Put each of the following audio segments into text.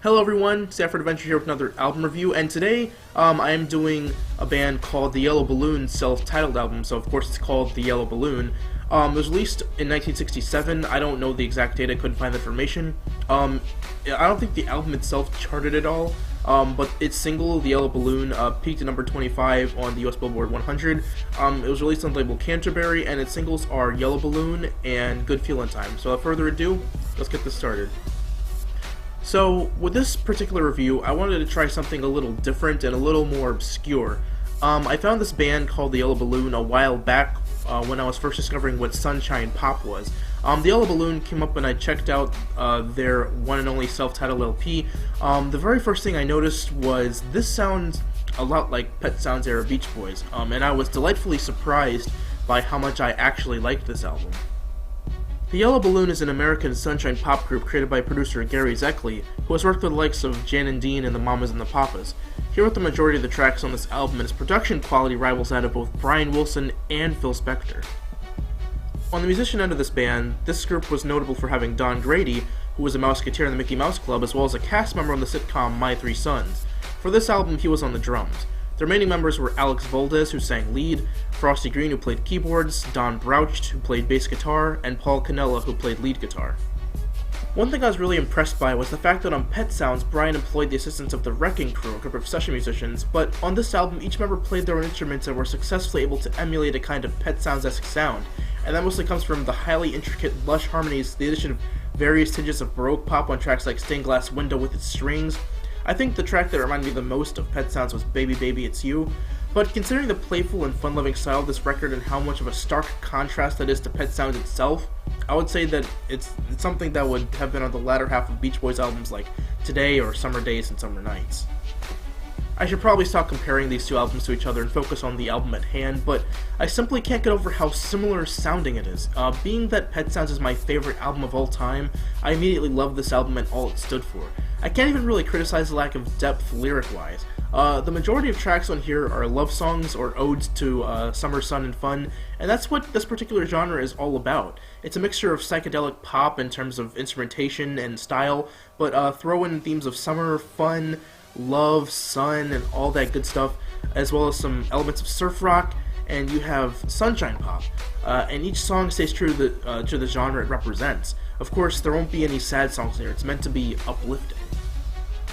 Hello everyone, Stafford Adventure here with another album review, and today I am doing a band called The Yellow Balloon self-titled album, so of course it's called The Yellow Balloon. It was released in 1967, I don't know the exact date, I couldn't find the information. I don't think the album itself charted at all, but its single, The Yellow Balloon, peaked at number 25 on the US Billboard 100. It was released on the label Canterbury, and its singles are Yellow Balloon and Good Feelin' Time. So without further ado, let's get this started. So, with this particular review, I wanted to try something a little different and a little more obscure. I found this band called The Yellow Balloon a while back when I was first discovering what Sunshine Pop was. The Yellow Balloon came up when I checked out their one and only self-titled LP. The very first thing I noticed was this sounds a lot like Pet Sounds era Beach Boys, and I was delightfully surprised by how much I actually liked this album. The Yellow Balloon is an American sunshine pop group created by producer Gary Zeckley, who has worked with the likes of Jan and Dean and the Mamas and the Papas. He wrote the majority of the tracks on this album, and his production quality rivals that of both Brian Wilson and Phil Spector. On the musician end of this band, this group was notable for having Don Grady, who was a Mouseketeer in the Mickey Mouse Club, as well as a cast member on the sitcom My Three Sons. For this album, he was on the drums. The remaining members were Alex Valdez, who sang lead, Frosty Green, who played keyboards, Don Broucht, who played bass guitar, and Paul Canella, who played lead guitar. One thing I was really impressed by was the fact that on Pet Sounds, Brian employed the assistance of the Wrecking Crew, a group of session musicians, but on this album, each member played their own instruments and were successfully able to emulate a kind of Pet Sounds-esque sound, and that mostly comes from the highly intricate, lush harmonies, the addition of various tinges of Baroque pop on tracks like Stained Glass Window with its strings. I think the track that reminded me the most of Pet Sounds was Baby Baby It's You, but considering the playful and fun-loving style of this record and how much of a stark contrast that is to Pet Sounds itself, I would say that it's something that would have been on the latter half of Beach Boys albums like Today or Summer Days and Summer Nights. I should probably stop comparing these two albums to each other and focus on the album at hand, but I simply can't get over how similar sounding it is. Being that Pet Sounds is my favorite album of all time, I immediately loved this album and all it stood for. I can't even really criticize the lack of depth lyric-wise. The majority of tracks on here are love songs or odes to summer sun and fun, and that's what this particular genre is all about. It's a mixture of psychedelic pop in terms of instrumentation and style, but throw in themes of summer, fun, love, sun, and all that good stuff, as well as some elements of surf rock, and you have sunshine pop. And each song stays true to the genre it represents. Of course, there won't be any sad songs here, it's meant to be uplifting.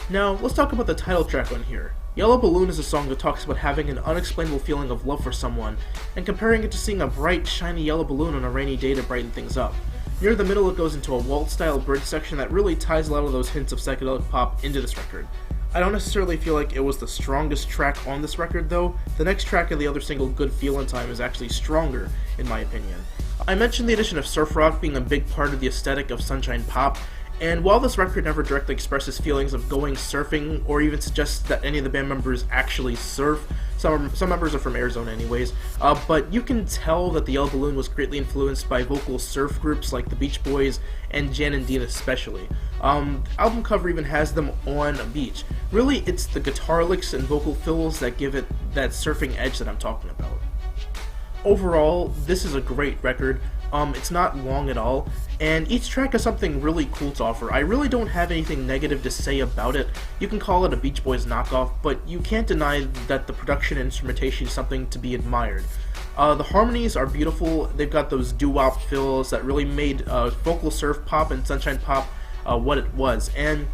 Now, let's talk about the title track on here. Yellow Balloon is a song that talks about having an unexplainable feeling of love for someone, and comparing it to seeing a bright, shiny yellow balloon on a rainy day to brighten things up. Near the middle, it goes into a waltz-style bridge section that really ties a lot of those hints of psychedelic pop into this record. I don't necessarily feel like it was the strongest track on this record, though. The next track of the other single, Good Feelin' Time, is actually stronger, in my opinion. I mentioned the addition of surf rock being a big part of the aesthetic of Sunshine Pop, and while this record never directly expresses feelings of going surfing, or even suggests that any of the band members actually surf, some members are from Arizona anyways, but you can tell that the Yellow Balloon was greatly influenced by vocal surf groups like the Beach Boys and Jan and Dean especially. The album cover even has them on a beach. Really, it's the guitar licks and vocal fills that give it that surfing edge that I'm talking about. Overall, this is a great record. It's not long at all, and each track has something really cool to offer. I really don't have anything negative to say about it. You can call it a Beach Boys knockoff, but you can't deny that the production and instrumentation is something to be admired. The harmonies are beautiful. They've got those doo-wop fills that really made vocal surf pop and sunshine pop what it was, and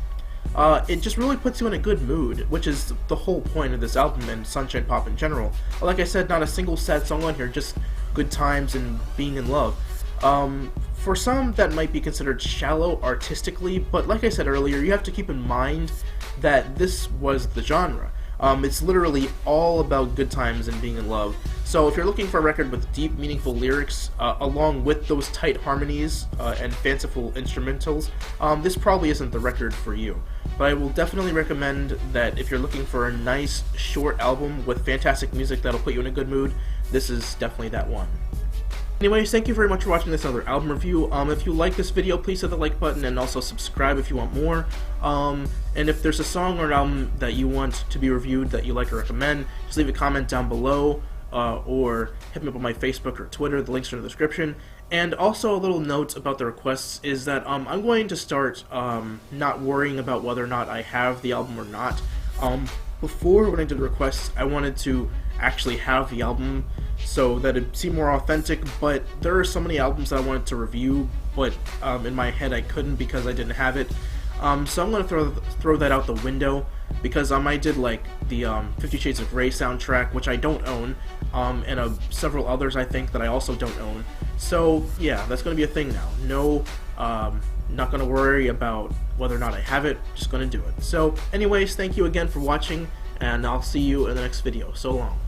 it just really puts you in a good mood, which is the whole point of this album and sunshine pop in general. Like I said, not a single sad song on here, just good times and being in love. For some, that might be considered shallow artistically, but like I said earlier, you have to keep in mind that this was the genre. It's literally all about good times and being in love. So if you're looking for a record with deep, meaningful lyrics, along with those tight harmonies and fanciful instrumentals, this probably isn't the record for you. But I will definitely recommend that if you're looking for a nice, short album with fantastic music that'll put you in a good mood, this is definitely that one. Anyways, thank you very much for watching this other album review. If you like this video, please hit the like button and also subscribe if you want more. And if there's a song or an album that you want to be reviewed that you like or recommend, just leave a comment down below, or hit me up on my Facebook or Twitter. The links are in the description. And also a little note about the requests is that I'm going to start not worrying about whether or not I have the album or not. Before, when I did requests, I wanted to actually have the album so that it seemed more authentic, but there are so many albums that I wanted to review, but in my head I couldn't because I didn't have it. So I'm going to throw that out the window, because I did like the 50 Shades of Grey soundtrack, which I don't own, and several others I think that I also don't own. So yeah, that's going to be a thing now. No, not going to worry about whether or not I have it, just going to do it. So anyways, thank you again for watching, and I'll see you in the next video. So long.